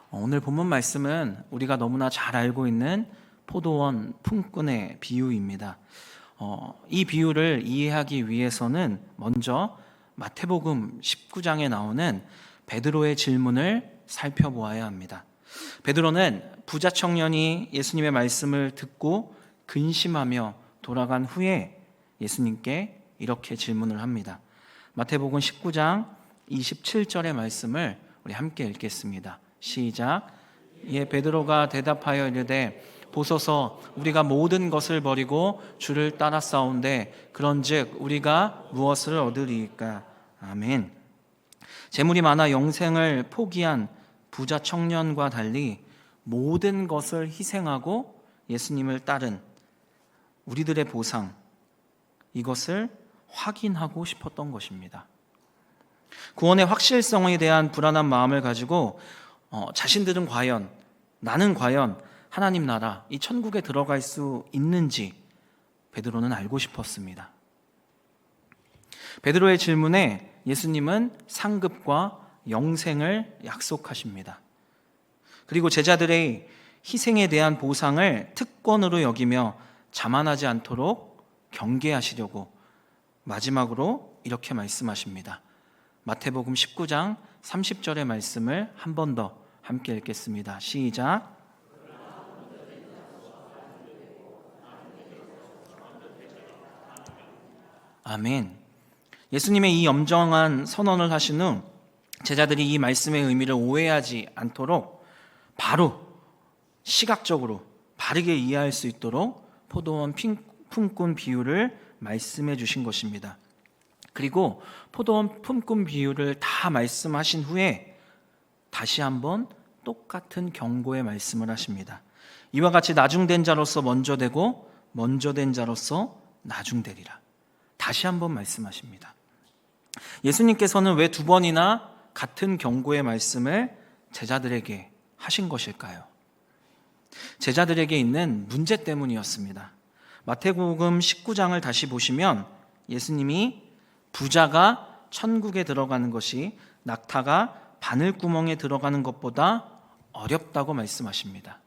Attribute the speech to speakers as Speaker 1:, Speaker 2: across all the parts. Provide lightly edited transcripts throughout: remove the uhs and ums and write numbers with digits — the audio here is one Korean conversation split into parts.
Speaker 1: 오늘 본문 말씀은 우리가 너무나 잘 알고 있는 포도원 품꾼의 비유입니다. 이 비유를 이해하기 위해서는 먼저 마태복음 19장에 나오는 베드로의 질문을 살펴보아야 합니다. 베드로는 부자 청년이 예수님의 말씀을 듣고 근심하며 돌아간 후에 예수님께 이렇게 질문을 합니다. 마태복음 19장 27절의 말씀을 우리 함께 읽겠습니다. 시작. 이에 베드로가 대답하여 이르되 보소서 우리가 모든 것을 버리고 주를 따랐사온데 그런즉 우리가 무엇을 얻으리이까? 아멘. 재물이 많아 영생을 포기한 부자 청년과 달리 모든 것을 희생하고 예수님을 따른 우리들의 보상, 이것을 확인하고 싶었던 것입니다. 구원의 확실성에 대한 불안한 마음을 가지고 자신들은 나는 과연 하나님 나라, 이 천국에 들어갈 수 있는지 베드로는 알고 싶었습니다. 베드로의 질문에 예수님은 상급과 영생을 약속하십니다. 그리고 제자들의 희생에 대한 보상을 특권으로 여기며 자만하지 않도록 경계하시려고 마지막으로 이렇게 말씀하십니다. 마태복음 19장 30절의 말씀을 한 번 더 함께 읽겠습니다. 시작. 아멘. 예수님의 이 엄정한 선언을 하신 후 제자들이 이 말씀의 의미를 오해하지 않도록 바로 시각적으로 바르게 이해할 수 있도록 포도원 품꾼 비유를 말씀해 주신 것입니다. 그리고 포도원 품꾼 비유를 다 말씀하신 후에 다시 한번 똑같은 경고의 말씀을 하십니다. 이와 같이 나중된 자로서 먼저 되고 먼저 된 자로서 나중되리라. 다시 한번 말씀하십니다. 예수님께서는 왜 두 번이나 같은 경고의 말씀을 제자들에게 하신 것일까요? 제자들에게 있는 문제 때문이었습니다. 마태복음 19장을 다시 보시면 예수님이 부자가 천국에 들어가는 것이 낙타가 바늘구멍에 들어가는 것보다 어렵다고 말씀하십니다.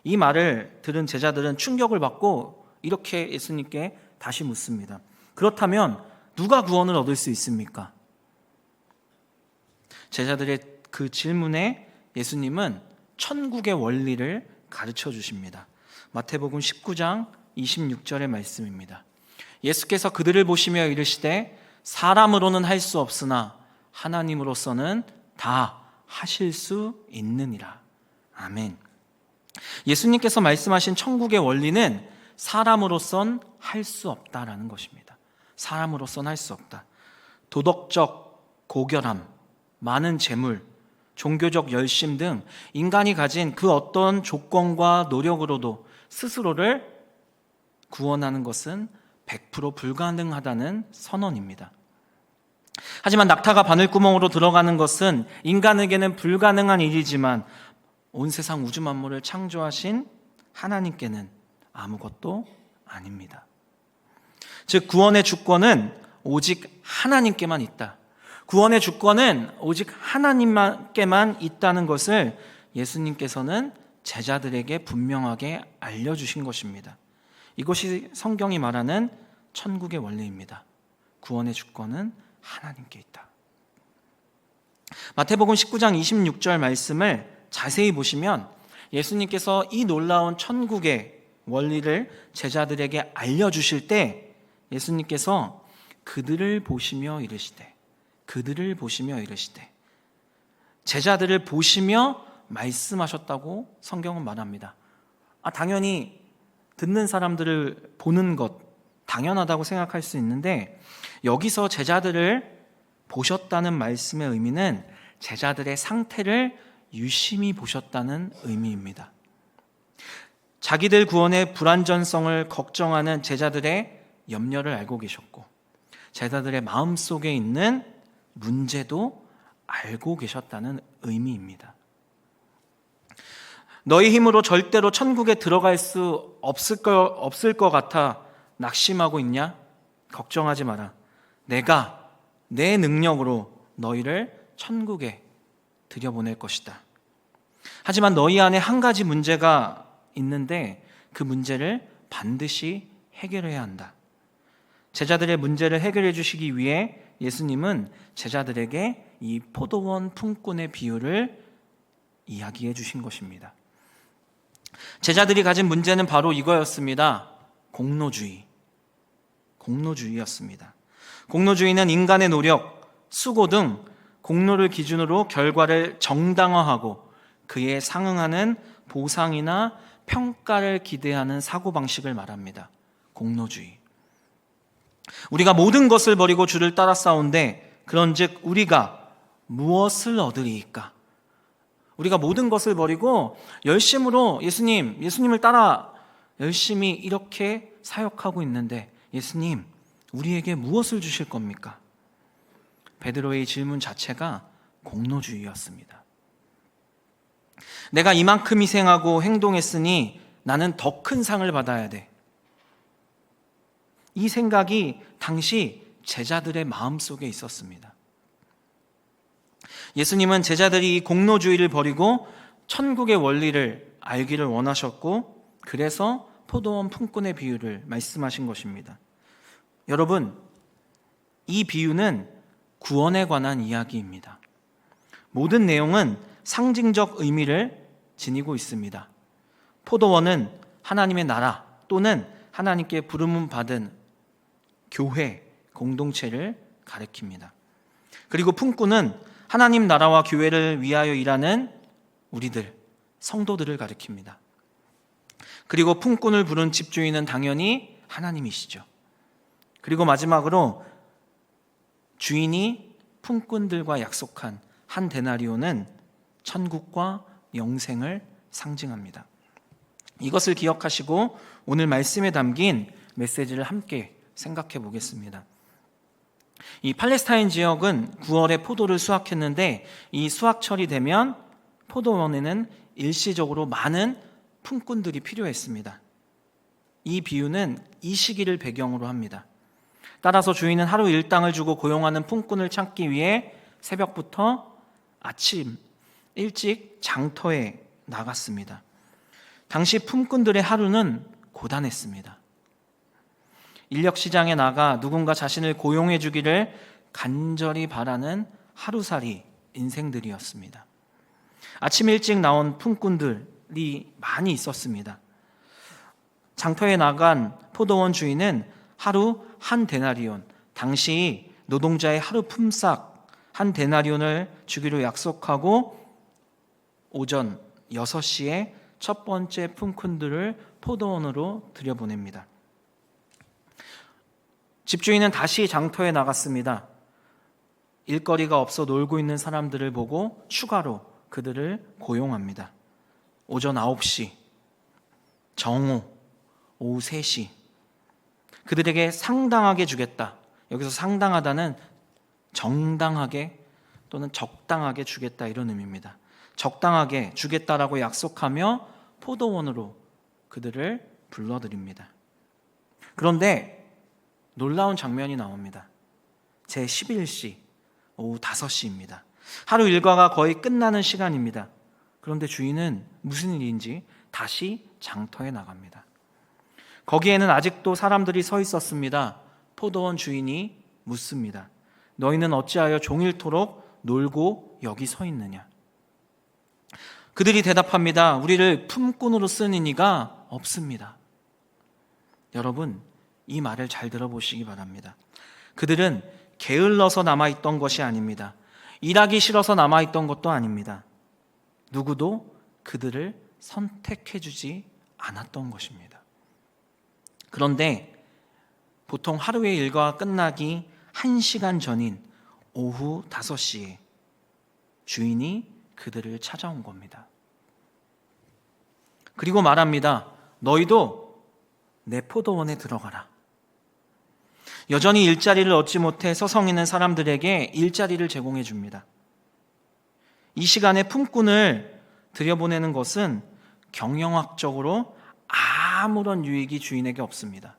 Speaker 1: 이 말을 들은 제자들은 충격을 받고 이렇게 예수님께 다시 묻습니다. 그렇다면 누가 구원을 얻을 수 있습니까? 제자들의 그 질문에 예수님은 천국의 원리를 가르쳐 주십니다. 마태복음 19장 26절의 말씀입니다. 예수께서 그들을 보시며 이르시되 사람으로는 할 수 없으나 하나님으로서는 다 하실 수 있느니라. 아멘. 예수님께서 말씀하신 천국의 원리는 사람으로선 할 수 없다라는 것입니다. 사람으로선 할 수 없다. 도덕적 고결함, 많은 재물, 종교적 열심 등 인간이 가진 그 어떤 조건과 노력으로도 스스로를 구원하는 것은 100% 불가능하다는 선언입니다. 하지만 낙타가 바늘구멍으로 들어가는 것은 인간에게는 불가능한 일이지만 온 세상 우주 만물을 창조하신 하나님께는 아무것도 아닙니다. 즉 구원의 주권은 오직 하나님께만 있다. 구원의 주권은 오직 하나님께만 있다는 것을 예수님께서는 제자들에게 분명하게 알려주신 것입니다. 이것이 성경이 말하는 천국의 원리입니다. 구원의 주권은 하나님께 있다. 마태복음 19장 26절 말씀을 자세히 보시면 예수님께서 이 놀라운 천국의 원리를 제자들에게 알려주실 때 예수님께서 그들을 보시며 이르시되 제자들을 보시며 말씀하셨다고 성경은 말합니다. 당연히 듣는 사람들을 보는 것 당연하다고 생각할 수 있는데 여기서 제자들을 보셨다는 말씀의 의미는 제자들의 상태를 유심히 보셨다는 의미입니다. 자기들 구원의 불완전성을 걱정하는 제자들의 염려를 알고 계셨고 제자들의 마음속에 있는 문제도 알고 계셨다는 의미입니다. 너희 힘으로 절대로 천국에 들어갈 수 없을 것 같아 낙심하고 있냐? 걱정하지 마라. 내가 내 능력으로 너희를 천국에 들여보낼 것이다. 하지만 너희 안에 한 가지 문제가 있는데 그 문제를 반드시 해결해야 한다. 제자들의 문제를 해결해 주시기 위해 예수님은 제자들에게 이 포도원 품꾼의 비유를 이야기해 주신 것입니다. 제자들이 가진 문제는 바로 이거였습니다. 공로주의였습니다. 공로주의는 인간의 노력, 수고 등 공로를 기준으로 결과를 정당화하고 그에 상응하는 보상이나 평가를 기대하는 사고방식을 말합니다. 공로주의. 우리가 모든 것을 버리고 주를 따라 싸운데 그런즉 우리가 무엇을 얻으리이까? 우리가 모든 것을 버리고 열심으로 예수님을 따라 열심히 이렇게 사역하고 있는데 예수님, 우리에게 무엇을 주실 겁니까? 베드로의 질문 자체가 공로주의였습니다. 내가 이만큼 희생하고 행동했으니 나는 더 큰 상을 받아야 돼. 이 생각이 당시 제자들의 마음속에 있었습니다. 예수님은 제자들이 이 공로주의를 버리고 천국의 원리를 알기를 원하셨고 그래서 포도원 품꾼의 비유를 말씀하신 것입니다. 여러분, 이 비유는 구원에 관한 이야기입니다. 모든 내용은 상징적 의미를 지니고 있습니다. 포도원은 하나님의 나라 또는 하나님께 부름을 받은 교회, 공동체를 가리킵니다. 그리고 품꾼은 하나님 나라와 교회를 위하여 일하는 우리들, 성도들을 가리킵니다. 그리고 품꾼을 부른 집주인은 당연히 하나님이시죠. 그리고 마지막으로 주인이 품꾼들과 약속한 한 데나리온은 천국과 영생을 상징합니다. 이것을 기억하시고 오늘 말씀에 담긴 메시지를 함께 생각해 보겠습니다. 이 팔레스타인 지역은 9월에 포도를 수확했는데 이 수확철이 되면 포도원에는 일시적으로 많은 품꾼들이 필요했습니다. 이 비유는 이 시기를 배경으로 합니다. 따라서 주인은 하루 일당을 주고 고용하는 품꾼을 찾기 위해 새벽부터 아침 일찍 장터에 나갔습니다. 당시 품꾼들의 하루는 고단했습니다. 인력시장에 나가 누군가 자신을 고용해 주기를 간절히 바라는 하루살이 인생들이었습니다. 아침 일찍 나온 품꾼들이 많이 있었습니다. 장터에 나간 포도원 주인은 하루 한 데나리온, 당시 노동자의 하루 품삯 한 데나리온을 주기로 약속하고 오전 6시에 첫 번째 품꾼들을 포도원으로 들여보냅니다. 집주인은 다시 장터에 나갔습니다. 일거리가 없어 놀고 있는 사람들을 보고 추가로 그들을 고용합니다. 오전 9시, 정오, 오후 3시. 그들에게 상당하게 주겠다. 여기서 상당하다는 정당하게 또는 적당하게 주겠다 이런 의미입니다. 적당하게 주겠다라고 약속하며 포도원으로 그들을 불러들입니다. 그런데 놀라운 장면이 나옵니다. 제11시 오후 5시입니다. 하루 일과가 거의 끝나는 시간입니다. 그런데 주인은 무슨 일인지 다시 장터에 나갑니다. 거기에는 아직도 사람들이 서 있었습니다. 포도원 주인이 묻습니다. 너희는 어찌하여 종일토록 놀고 여기 서 있느냐? 그들이 대답합니다. 우리를 품꾼으로 쓰는 이가 없습니다. 여러분, 이 말을 잘 들어보시기 바랍니다. 그들은 게을러서 남아있던 것이 아닙니다. 일하기 싫어서 남아있던 것도 아닙니다. 누구도 그들을 선택해주지 않았던 것입니다. 그런데 보통 하루의 일과가 끝나기 1시간 전인 오후 5시에 주인이 그들을 찾아온 겁니다. 그리고 말합니다. 너희도 내 포도원에 들어가라. 여전히 일자리를 얻지 못해 서성이는 사람들에게 일자리를 제공해 줍니다. 이 시간에 품꾼을 들여보내는 것은 경영학적으로 아무런 유익이 주인에게 없습니다.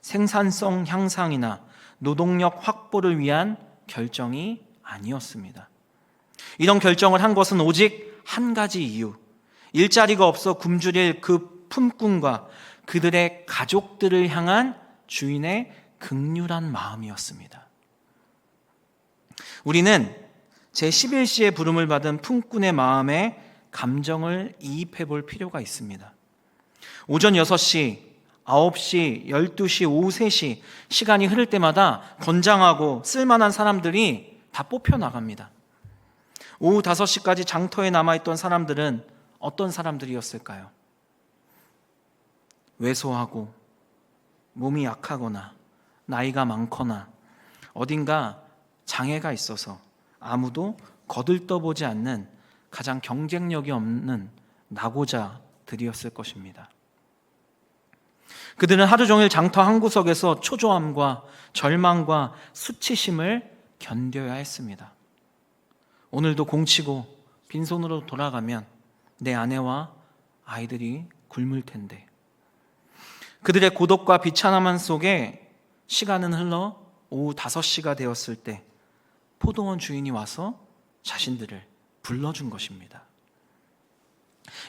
Speaker 1: 생산성 향상이나 노동력 확보를 위한 결정이 아니었습니다. 이런 결정을 한 것은 오직 한 가지 이유, 일자리가 없어 굶주릴 그 품꾼과 그들의 가족들을 향한 주인의 긍휼한 마음이었습니다. 우리는 제11시에 부름을 받은 품꾼의 마음에 감정을 이입해 볼 필요가 있습니다. 오전 6시, 9시, 12시, 오후 3시 시간이 흐를 때마다 건장하고 쓸만한 사람들이 다 뽑혀 나갑니다. 오후 5시까지 장터에 남아있던 사람들은 어떤 사람들이었을까요? 왜소하고 몸이 약하거나 나이가 많거나 어딘가 장애가 있어서 아무도 거들떠보지 않는 가장 경쟁력이 없는 낙오자들이었을 것입니다. 그들은 하루 종일 장터 한 구석에서 초조함과 절망과 수치심을 견뎌야 했습니다. 오늘도 공치고 빈손으로 돌아가면 내 아내와 아이들이 굶을 텐데. 그들의 고독과 비참함 속에 시간은 흘러 오후 5시가 되었을 때 포도원 주인이 와서 자신들을 불러준 것입니다.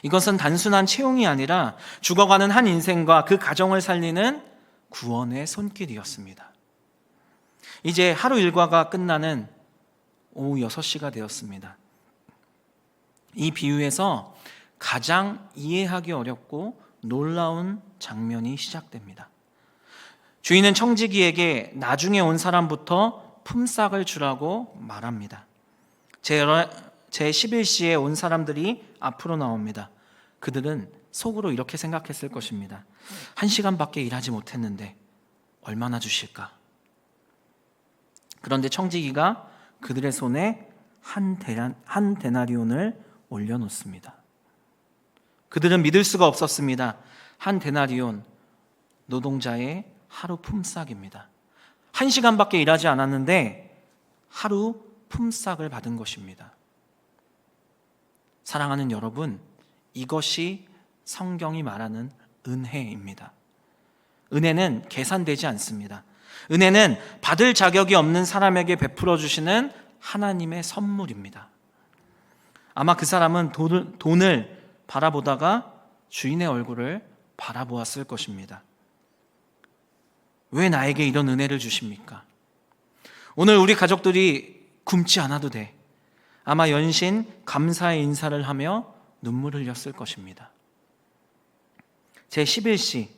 Speaker 1: 이것은 단순한 채용이 아니라 죽어가는 한 인생과 그 가정을 살리는 구원의 손길이었습니다. 이제 하루 일과가 끝나는 오후 6시가 되었습니다. 이 비유에서 가장 이해하기 어렵고 놀라운 장면이 시작됩니다. 주인은 청지기에게 나중에 온 사람부터 품삯을 주라고 말합니다. 제11시에 온 사람들이 앞으로 나옵니다. 그들은 속으로 이렇게 생각했을 것입니다. 1시간밖에 일하지 못했는데 얼마나 주실까? 그런데 청지기가 그들의 손에 한 데나리온을 올려놓습니다. 그들은 믿을 수가 없었습니다. 한 데나리온, 노동자의 하루 품삯입니다. 1시간밖에 일하지 않았는데 하루 품삯을 받은 것입니다. 사랑하는 여러분, 이것이 성경이 말하는 은혜입니다. 은혜는 계산되지 않습니다. 은혜는 받을 자격이 없는 사람에게 베풀어 주시는 하나님의 선물입니다. 아마 그 사람은 돈을 바라보다가 주인의 얼굴을 바라보았을 것입니다. 왜 나에게 이런 은혜를 주십니까? 오늘 우리 가족들이 굶지 않아도 돼. 아마 연신 감사의 인사를 하며 눈물을 흘렸을 것입니다. 제11시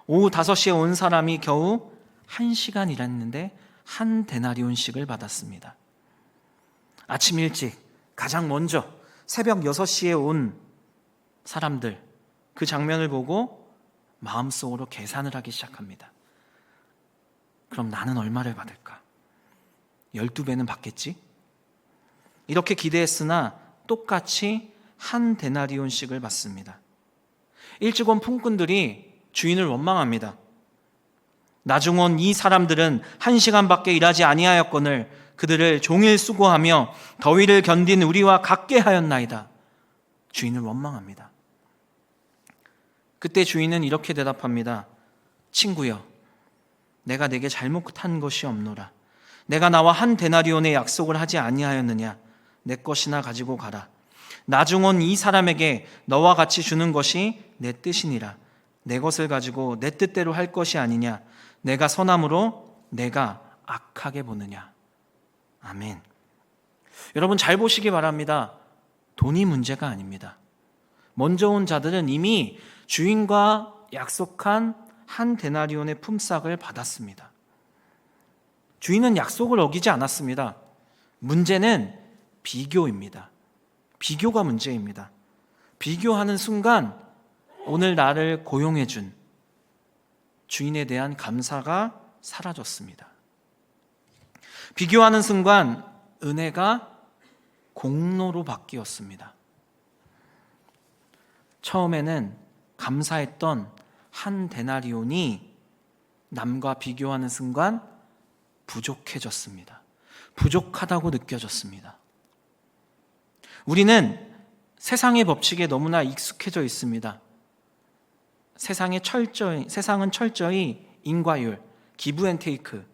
Speaker 1: 오후 5시에 온 사람이 겨우 1시간 일했는데 한 데나리온씩을 받았습니다. 아침 일찍 가장 먼저 새벽 6시에 온 사람들, 그 장면을 보고 마음속으로 계산을 하기 시작합니다. 그럼 나는 얼마를 받을까? 12배는 받겠지? 이렇게 기대했으나 똑같이 한 데나리온씩을 받습니다. 일찍 온 품꾼들이 주인을 원망합니다. 나중 온 이 사람들은 1시간밖에 일하지 아니하였거늘 그들을 종일 수고하며 더위를 견딘 우리와 같게 하였나이다. 주인을 원망합니다. 그때 주인은 이렇게 대답합니다. 친구여, 내가 내게 잘못한 것이 없노라. 내가 나와 한 데나리온의 약속을 하지 아니하였느냐? 내 것이나 가지고 가라. 나중 온 이 사람에게 너와 같이 주는 것이 내 뜻이니라. 내 것을 가지고 내 뜻대로 할 것이 아니냐? 내가 선함으로 내가 악하게 보느냐? 아멘. 여러분 잘 보시기 바랍니다. 돈이 문제가 아닙니다. 먼저 온 자들은 이미 주인과 약속한 한 데나리온의 품삯을 받았습니다. 주인은 약속을 어기지 않았습니다. 문제는 비교입니다. 비교가 문제입니다. 비교하는 순간 오늘 나를 고용해 준 주인에 대한 감사가 사라졌습니다. 비교하는 순간 은혜가 공로로 바뀌었습니다. 처음에는 감사했던 한 데나리온이 남과 비교하는 순간 부족해졌습니다. 부족하다고 느껴졌습니다. 우리는 세상의 법칙에 너무나 익숙해져 있습니다. 세상은 철저히 인과율, 기브앤테이크,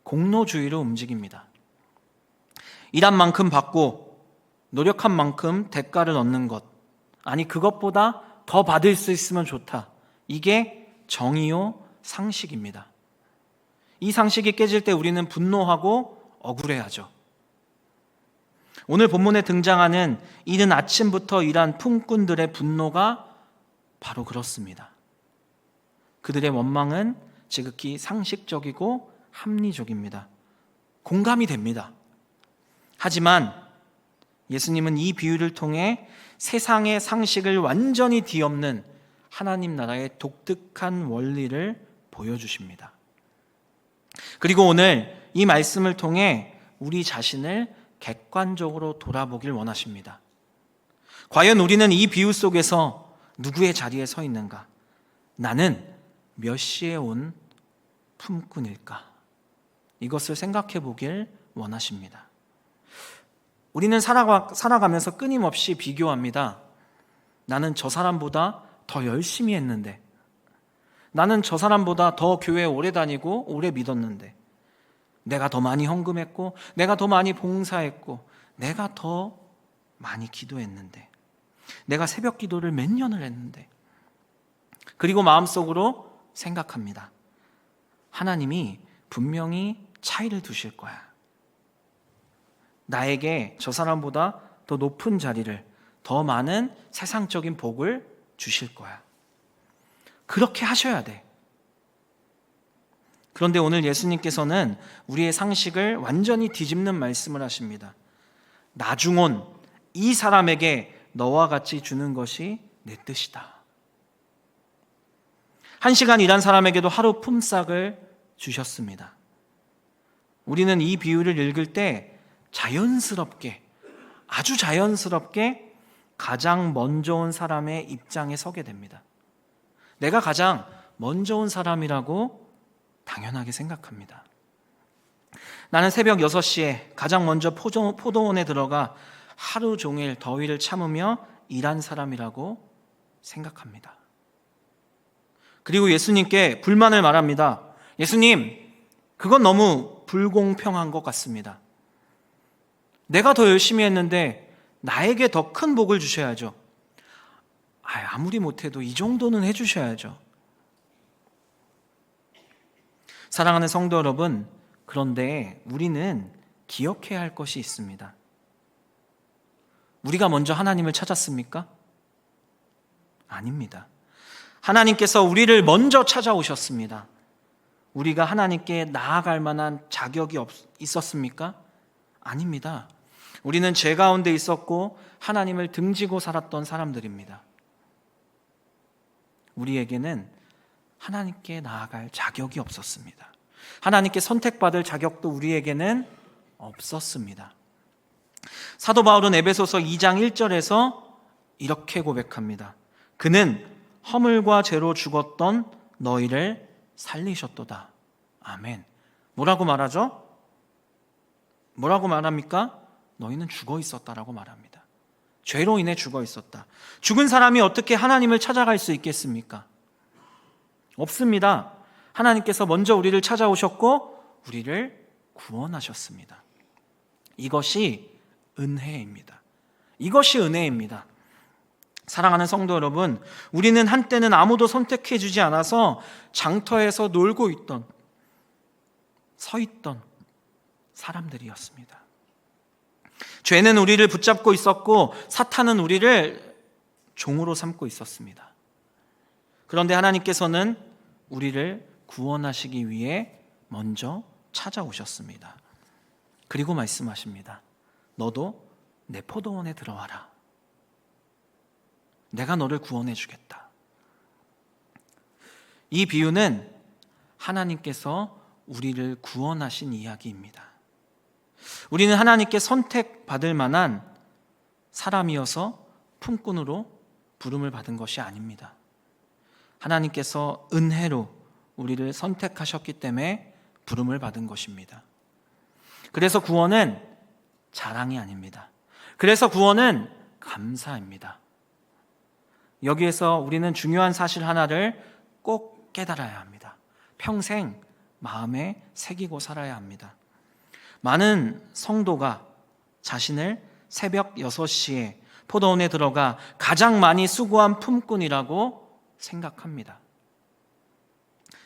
Speaker 1: 공로주의로 움직입니다. 일한 만큼 받고 노력한 만큼 대가를 얻는 것, 아니 그것보다 더 받을 수 있으면 좋다. 이게 정의요 상식입니다. 이 상식이 깨질 때 우리는 분노하고 억울해하죠. 오늘 본문에 등장하는 이른 아침부터 일한 품꾼들의 분노가 바로 그렇습니다. 그들의 원망은 지극히 상식적이고 합리적입니다. 공감이 됩니다. 하지만 예수님은 이 비유를 통해 세상의 상식을 완전히 뒤엎는 하나님 나라의 독특한 원리를 보여주십니다. 그리고 오늘 이 말씀을 통해 우리 자신을 객관적으로 돌아보길 원하십니다. 과연 우리는 이 비유 속에서 누구의 자리에 서 있는가? 나는 몇 시에 온 품꾼일까? 이것을 생각해 보길 원하십니다. 우리는 살아가면서 끊임없이 비교합니다. 나는 저 사람보다 더 열심히 했는데, 나는 저 사람보다 더 교회 오래 다니고 오래 믿었는데, 내가 더 많이 헌금했고, 내가 더 많이 봉사했고, 내가 더 많이 기도했는데, 내가 새벽 기도를 몇 년을 했는데, 그리고 마음속으로 생각합니다. 하나님이 분명히 차이를 두실 거야. 나에게 저 사람보다 더 높은 자리를, 더 많은 세상적인 복을 주실 거야. 그렇게 하셔야 돼. 그런데 오늘 예수님께서는 우리의 상식을 완전히 뒤집는 말씀을 하십니다. 나중온 이 사람에게 너와 같이 주는 것이 내 뜻이다. 1시간 일한 사람에게도 하루 품삯을 주셨습니다. 우리는 이 비유를 읽을 때 자연스럽게, 아주 자연스럽게 가장 먼저 온 사람의 입장에 서게 됩니다. 내가 가장 먼저 온 사람이라고 당연하게 생각합니다. 나는 새벽 6시에 가장 먼저 포도원에 들어가 하루 종일 더위를 참으며 일한 사람이라고 생각합니다. 그리고 예수님께 불만을 말합니다. 예수님, 그건 너무 불공평한 것 같습니다. 내가 더 열심히 했는데 나에게 더 큰 복을 주셔야죠. 아무리 못해도 이 정도는 해주셔야죠. 사랑하는 성도 여러분, 그런데 우리는 기억해야 할 것이 있습니다. 우리가 먼저 하나님을 찾았습니까? 아닙니다. 하나님께서 우리를 먼저 찾아오셨습니다. 우리가 하나님께 나아갈 만한 자격이 있었습니까? 아닙니다. 우리는 죄 가운데 있었고 하나님을 등지고 살았던 사람들입니다. 우리에게는 하나님께 나아갈 자격이 없었습니다. 하나님께 선택받을 자격도 우리에게는 없었습니다. 사도 바울은 에베소서 2장 1절에서 이렇게 고백합니다. 그는 허물과 죄로 죽었던 너희를 살리셨도다. 아멘. 뭐라고 말하죠? 뭐라고 말합니까? 너희는 죽어 있었다라고 말합니다. 죄로 인해 죽어 있었다. 죽은 사람이 어떻게 하나님을 찾아갈 수 있겠습니까? 없습니다. 하나님께서 먼저 우리를 찾아오셨고 우리를 구원하셨습니다. 이것이 은혜입니다. 이것이 은혜입니다. 사랑하는 성도 여러분, 우리는 한때는 아무도 선택해 주지 않아서 장터에서 놀고 있던, 서 있던 사람들이었습니다. 죄는 우리를 붙잡고 있었고 사탄은 우리를 종으로 삼고 있었습니다. 그런데 하나님께서는 우리를 구원하시기 위해 먼저 찾아오셨습니다. 그리고 말씀하십니다. 너도 내 포도원에 들어와라. 내가 너를 구원해 주겠다. 이 비유는 하나님께서 우리를 구원하신 이야기입니다. 우리는 하나님께 선택받을 만한 사람이어서 품꾼으로 부름을 받은 것이 아닙니다. 하나님께서 은혜로 우리를 선택하셨기 때문에 부름을 받은 것입니다. 그래서 구원은 자랑이 아닙니다. 그래서 구원은 감사입니다. 여기에서 우리는 중요한 사실 하나를 꼭 깨달아야 합니다. 평생 마음에 새기고 살아야 합니다. 많은 성도가 자신을 새벽 6시에 포도원에 들어가 가장 많이 수고한 품꾼이라고 생각합니다.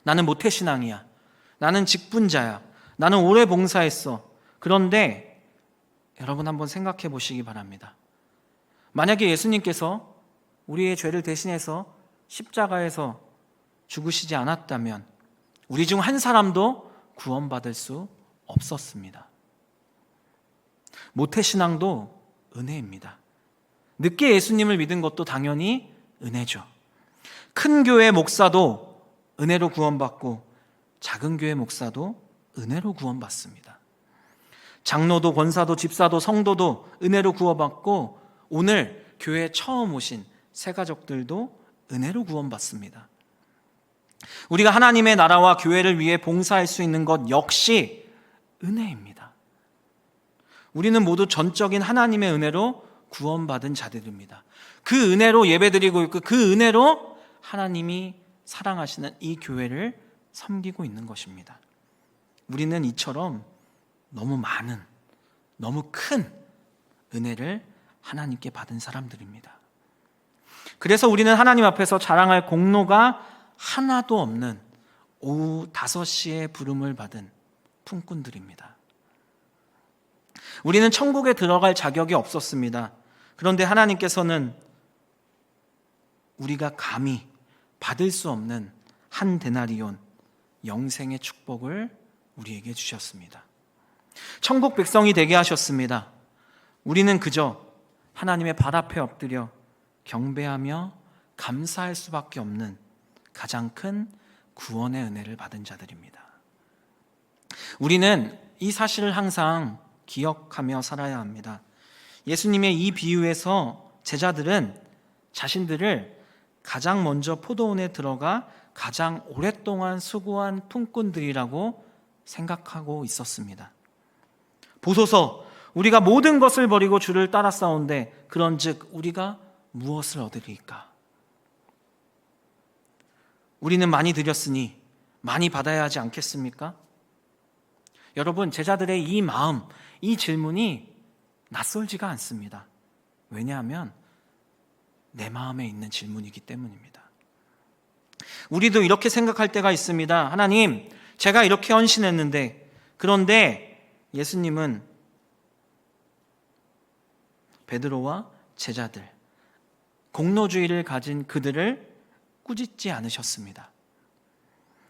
Speaker 1: 나는 모태신앙이야. 나는 직분자야. 나는 오래 봉사했어. 그런데 여러분 한번 생각해 보시기 바랍니다. 만약에 예수님께서 우리의 죄를 대신해서 십자가에서 죽으시지 않았다면 우리 중 한 사람도 구원받을 수 없었습니다. 모태신앙도 은혜입니다. 늦게 예수님을 믿은 것도 당연히 은혜죠. 큰 교회 목사도 은혜로 구원받고 작은 교회 목사도 은혜로 구원받습니다. 장로도 권사도 집사도 성도도 은혜로 구원받고 오늘 교회에 처음 오신 새가족들도 은혜로 구원받습니다. 우리가 하나님의 나라와 교회를 위해 봉사할 수 있는 것 역시 은혜입니다. 우리는 모두 전적인 하나님의 은혜로 구원받은 자들입니다. 그 은혜로 예배드리고 있고 그 은혜로 하나님이 사랑하시는 이 교회를 섬기고 있는 것입니다. 우리는 이처럼 너무 많은, 너무 큰 은혜를 하나님께 받은 사람들입니다. 그래서 우리는 하나님 앞에서 자랑할 공로가 하나도 없는 오후 5시에 부름을 받은 품꾼들입니다. 우리는 천국에 들어갈 자격이 없었습니다. 그런데 하나님께서는 우리가 감히 받을 수 없는 한 데나리온, 영생의 축복을 우리에게 주셨습니다. 천국 백성이 되게 하셨습니다. 우리는 그저 하나님의 발 앞에 엎드려 경배하며 감사할 수밖에 없는 가장 큰 구원의 은혜를 받은 자들입니다. 우리는 이 사실을 항상 기억하며 살아야 합니다. 예수님의 이 비유에서 제자들은 자신들을 가장 먼저 포도원에 들어가 가장 오랫동안 수고한 품꾼들이라고 생각하고 있었습니다. 보소서, 우리가 모든 것을 버리고 주를 따라 싸운데 그런즉 우리가 무엇을 얻으리까? 우리는 많이 드렸으니 많이 받아야 하지 않겠습니까? 여러분, 제자들의 이 마음, 이 질문이 낯설지가 않습니다. 왜냐하면 내 마음에 있는 질문이기 때문입니다. 우리도 이렇게 생각할 때가 있습니다. 하나님, 제가 이렇게 헌신했는데, 그런데 예수님은 베드로와 제자들, 공로주의를 가진 그들을 꾸짖지 않으셨습니다.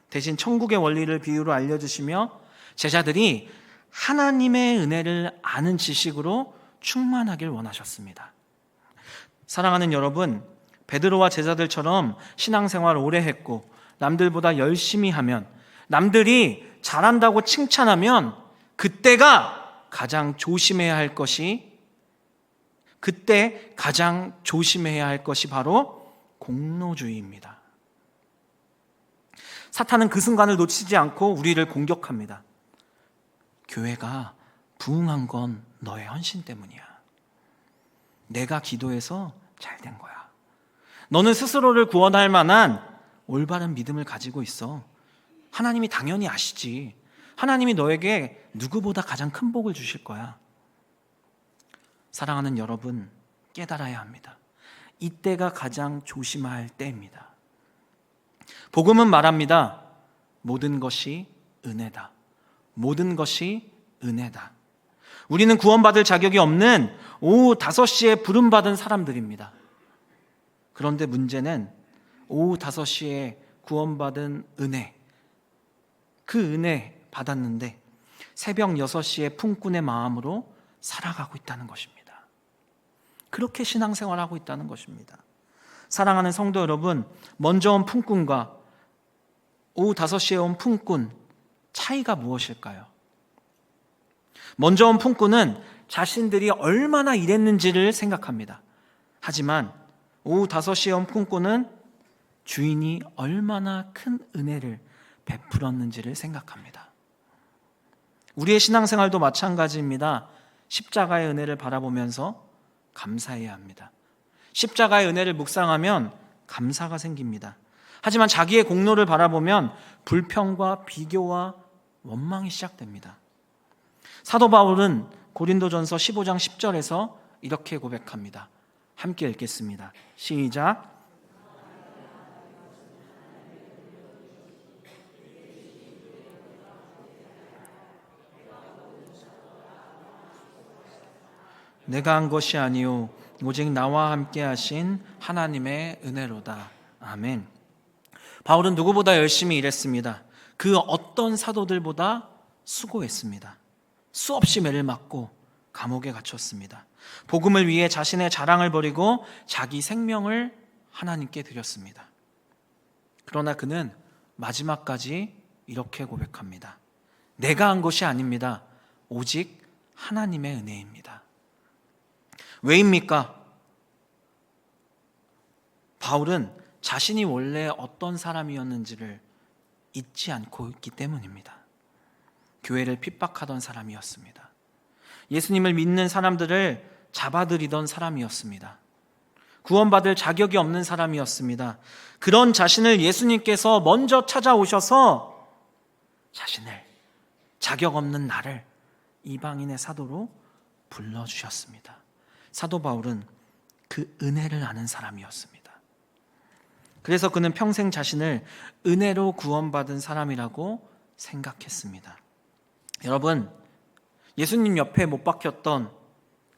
Speaker 1: 대신 천국의 원리를 비유로 알려주시며 제자들이 하나님의 은혜를 아는 지식으로 충만하길 원하셨습니다. 사랑하는 여러분, 베드로와 제자들처럼 신앙생활 오래 했고 남들보다 열심히 하면, 남들이 잘한다고 칭찬하면 그때가 가장 조심해야 할 것이 바로 공로주의입니다. 사탄은 그 순간을 놓치지 않고 우리를 공격합니다. 교회가 부흥한 건 너의 헌신 때문이야. 내가 기도해서 잘 된 거야. 너는 스스로를 구원할 만한 올바른 믿음을 가지고 있어. 하나님이 당연히 아시지. 하나님이 너에게 누구보다 가장 큰 복을 주실 거야. 사랑하는 여러분, 깨달아야 합니다. 이때가 가장 조심할 때입니다. 복음은 말합니다. 모든 것이 은혜다. 모든 것이 은혜다. 우리는 구원받을 자격이 없는 오후 5시에 부름받은 사람들입니다. 그런데 문제는 오후 5시에 구원받은 은혜, 그 은혜 받았는데 새벽 6시에 품꾼의 마음으로 살아가고 있다는 것입니다. 그렇게 신앙생활하고 있다는 것입니다. 사랑하는 성도 여러분, 먼저 온 품꾼과 오후 5시에 온 품꾼, 차이가 무엇일까요? 먼저 온 품꾼은 자신들이 얼마나 일했는지를 생각합니다. 하지만 오후 5시에 온 품꾼은 주인이 얼마나 큰 은혜를 베풀었는지를 생각합니다. 우리의 신앙생활도 마찬가지입니다. 십자가의 은혜를 바라보면서 감사해야 합니다. 십자가의 은혜를 묵상하면 감사가 생깁니다. 하지만 자기의 공로를 바라보면 불평과 비교와 원망이 시작됩니다. 사도 바울은 고린도전서 15장 10절에서 이렇게 고백합니다. 함께 읽겠습니다. 시작. 내가 한 것이 아니요 오직 나와 함께 하신 하나님의 은혜로다. 아멘. 바울은 누구보다 열심히 일했습니다. 그 어떤 사도들보다 수고했습니다. 수없이 매를 맞고 감옥에 갇혔습니다. 복음을 위해 자신의 자랑을 버리고 자기 생명을 하나님께 드렸습니다. 그러나 그는 마지막까지 이렇게 고백합니다. 내가 한 것이 아닙니다. 오직 하나님의 은혜입니다. 왜입니까? 바울은 자신이 원래 어떤 사람이었는지를 잊지 않고 있기 때문입니다. 교회를 핍박하던 사람이었습니다. 예수님을 믿는 사람들을 잡아들이던 사람이었습니다. 구원받을 자격이 없는 사람이었습니다. 그런 자신을 예수님께서 먼저 찾아오셔서 자신을, 자격 없는 나를 이방인의 사도로 불러주셨습니다. 사도 바울은 그 은혜를 아는 사람이었습니다. 그래서 그는 평생 자신을 은혜로 구원받은 사람이라고 생각했습니다. 여러분, 예수님 옆에 못 박혔던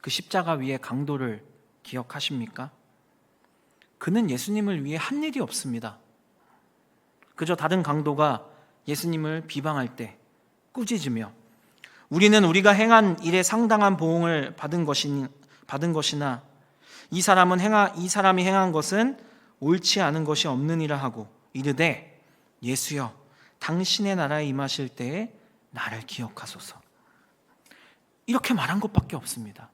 Speaker 1: 그 십자가 위의 강도를 기억하십니까? 그는 예수님을 위해 한 일이 없습니다. 그저 다른 강도가 예수님을 비방할 때 꾸짖으며 우리는 우리가 행한 일에 상당한 보응을 받은 것이나 이 사람이 행한 것은 옳지 않은 것이 없느니라 하고 이르되 예수여 당신의 나라에 임하실 때에 나를 기억하소서. 이렇게 말한 것밖에 없습니다.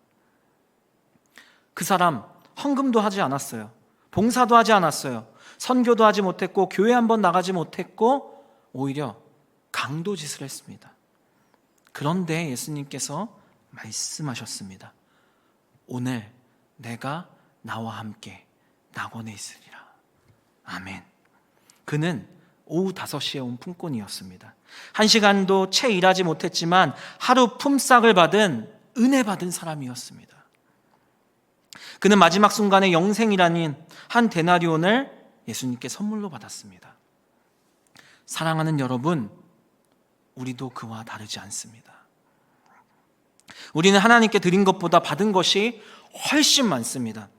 Speaker 1: 그 사람 헌금도 하지 않았어요. 봉사도 하지 않았어요. 선교도 하지 못했고 교회 한번 나가지 못했고 오히려 강도짓을 했습니다. 그런데 예수님께서 말씀하셨습니다. 오늘 내가 나와 함께 낙원에 있으리라. 아멘. 그는 오후 5시에 온 품꾼이었습니다. 1시간도 채 일하지 못했지만 하루 품삯을 받은 은혜 받은 사람이었습니다. 그는 마지막 순간에 영생이라는 한 데나리온을 예수님께 선물로 받았습니다. 사랑하는 여러분, 우리도 그와 다르지 않습니다. 우리는 하나님께 드린 것보다 받은 것이 훨씬 많습니다.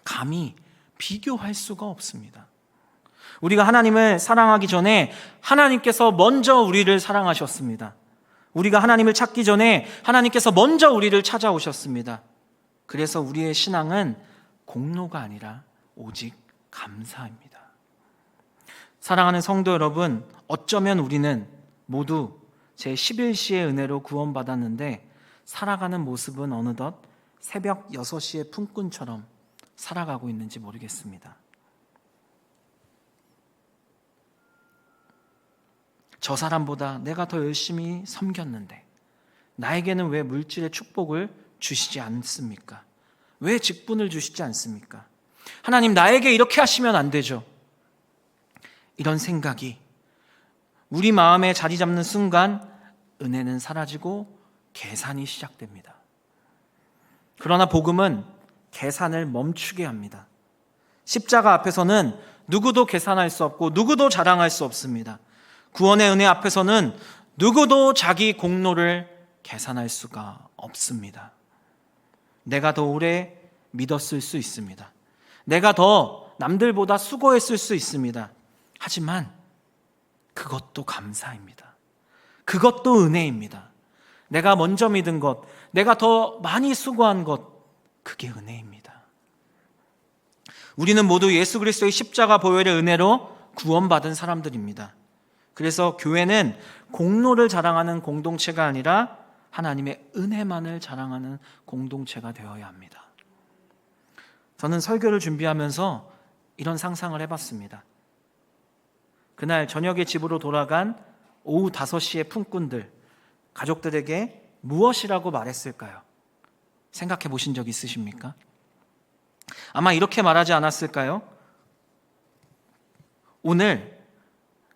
Speaker 1: 감히 비교할 수가 없습니다. 우리가 하나님을 사랑하기 전에 하나님께서 먼저 우리를 사랑하셨습니다. 우리가 하나님을 찾기 전에 하나님께서 먼저 우리를 찾아오셨습니다. 그래서 우리의 신앙은 공로가 아니라 오직 감사입니다. 사랑하는 성도 여러분, 어쩌면 우리는 모두 제11시의 은혜로 구원받았는데 살아가는 모습은 어느덧 새벽 6시의 품꾼처럼 살아가고 있는지 모르겠습니다. 저 사람보다 내가 더 열심히 섬겼는데 나에게는 왜 물질의 축복을 주시지 않습니까? 왜 직분을 주시지 않습니까? 하나님, 나에게 이렇게 하시면 안 되죠. 이런 생각이 우리 마음에 자리 잡는 순간 은혜는 사라지고 계산이 시작됩니다. 그러나 복음은 계산을 멈추게 합니다. 십자가 앞에서는 누구도 계산할 수 없고 누구도 자랑할 수 없습니다. 구원의 은혜 앞에서는 누구도 자기 공로를 계산할 수가 없습니다. 내가 더 오래 믿었을 수 있습니다. 내가 더 남들보다 수고했을 수 있습니다. 하지만 그것도 감사입니다. 그것도 은혜입니다. 내가 먼저 믿은 것, 내가 더 많이 수고한 것, 그게 은혜입니다. 우리는 모두 예수 그리스도의 십자가 보혈의 은혜로 구원받은 사람들입니다. 그래서 교회는 공로를 자랑하는 공동체가 아니라 하나님의 은혜만을 자랑하는 공동체가 되어야 합니다. 저는 설교를 준비하면서 이런 상상을 해봤습니다. 그날 저녁에 집으로 돌아간 오후 5시의 품꾼들, 가족들에게 무엇이라고 말했을까요? 생각해 보신 적 있으십니까? 아마 이렇게 말하지 않았을까요? 오늘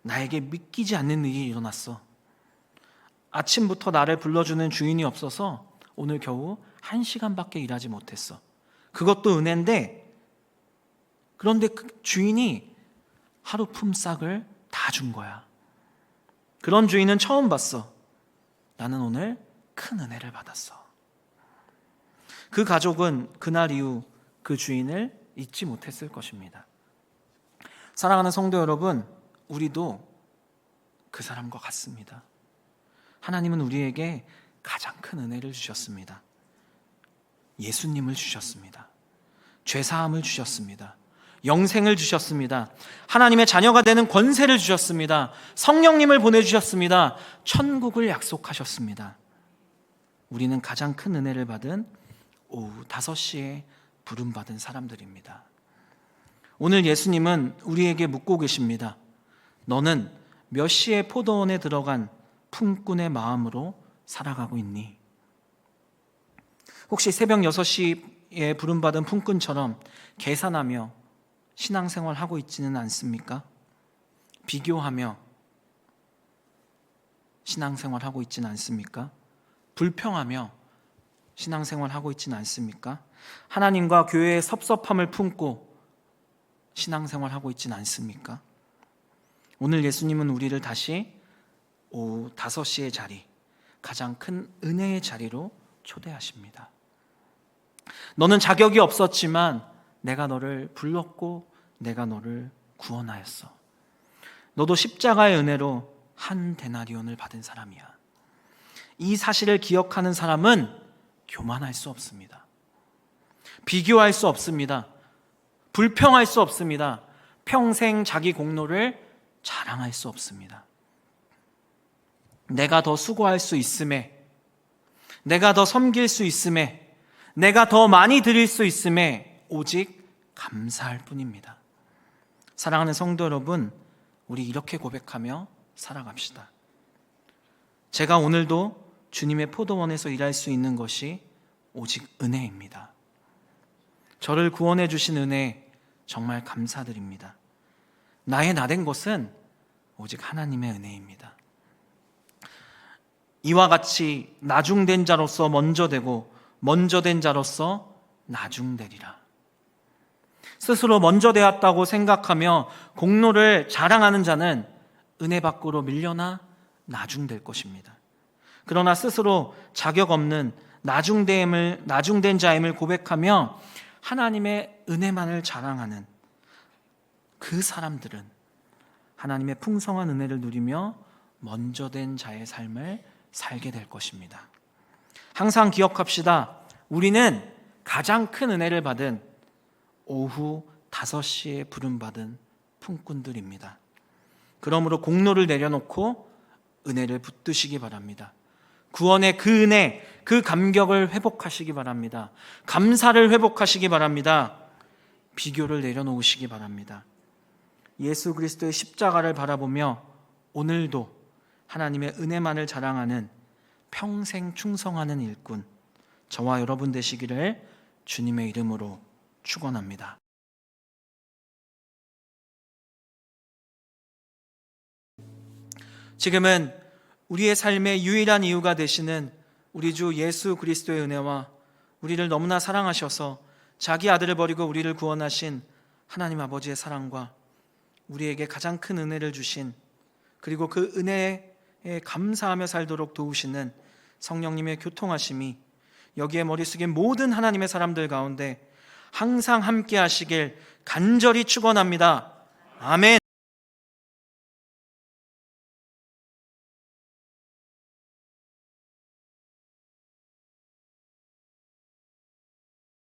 Speaker 1: 나에게 믿기지 않는 일이 일어났어. 아침부터 나를 불러주는 주인이 없어서 오늘 겨우 1시간밖에 일하지 못했어. 그것도 은혜인데, 그런데 그 주인이 하루 품삯을 다 준 거야. 그런 주인은 처음 봤어. 나는 오늘 큰 은혜를 받았어. 그 가족은 그날 이후 그 주인을 잊지 못했을 것입니다. 사랑하는 성도 여러분, 우리도 그 사람과 같습니다. 하나님은 우리에게 가장 큰 은혜를 주셨습니다. 예수님을 주셨습니다. 죄사함을 주셨습니다. 영생을 주셨습니다. 하나님의 자녀가 되는 권세를 주셨습니다. 성령님을 보내주셨습니다. 천국을 약속하셨습니다. 우리는 가장 큰 은혜를 받은 오후 5시에 부름받은 사람들입니다. 오늘 예수님은 우리에게 묻고 계십니다. 너는 몇 시에 포도원에 들어간 품꾼의 마음으로 살아가고 있니? 혹시 새벽 6시에 부름받은 품꾼처럼 계산하며 신앙생활하고 있지는 않습니까? 비교하며 신앙생활하고 있지는 않습니까? 불평하며 신앙생활하고 있지는 않습니까? 하나님과 교회의 섭섭함을 품고 신앙생활하고 있지는 않습니까? 오늘 예수님은 우리를 다시 오후 5시의 자리, 가장 큰 은혜의 자리로 초대하십니다. 너는 자격이 없었지만 내가 너를 불렀고 내가 너를 구원하였어. 너도 십자가의 은혜로 한 데나리온을 받은 사람이야. 이 사실을 기억하는 사람은 교만할 수 없습니다. 비교할 수 없습니다. 불평할 수 없습니다. 평생 자기 공로를 자랑할 수 없습니다. 내가 더 수고할 수 있음에, 내가 더 섬길 수 있음에, 내가 더 많이 드릴 수 있음에 오직 감사할 뿐입니다. 사랑하는 성도 여러분, 우리 이렇게 고백하며 살아갑시다. 제가 오늘도 주님의 포도원에서 일할 수 있는 것이 오직 은혜입니다. 저를 구원해 주신 은혜 정말 감사드립니다. 나의 나된 것은 오직 하나님의 은혜입니다. 이와 같이 나중된 자로서 먼저 되고 먼저 된 자로서 나중되리라. 스스로 먼저 되었다고 생각하며 공로를 자랑하는 자는 은혜 밖으로 밀려나 나중될 것입니다. 그러나 스스로 자격 없는 나중된 자임을 고백하며 하나님의 은혜만을 자랑하는 그 사람들은 하나님의 풍성한 은혜를 누리며 먼저 된 자의 삶을 살게 될 것입니다. 항상 기억합시다. 우리는 가장 큰 은혜를 받은 오후 5시에 부름받은 품꾼들입니다. 그러므로 공로를 내려놓고 은혜를 붙드시기 바랍니다. 구원의 그 은혜, 그 감격을 회복하시기 바랍니다. 감사를 회복하시기 바랍니다. 비교를 내려놓으시기 바랍니다. 예수 그리스도의 십자가를 바라보며 오늘도 하나님의 은혜만을 자랑하는 평생 충성하는 일꾼, 저와 여러분 되시기를 주님의 이름으로 축원합니다. 지금은 우리의 삶의 유일한 이유가 되시는 우리 주 예수 그리스도의 은혜와 우리를 너무나 사랑하셔서 자기 아들을 버리고 우리를 구원하신 하나님 아버지의 사랑과 우리에게 가장 큰 은혜를 주신, 그리고 그 은혜에 감사하며 살도록 도우시는 성령님의 교통하심이 여기에 머리 숙인 모든 하나님의 사람들 가운데 항상 함께 하시길 간절히 축원합니다. 아멘.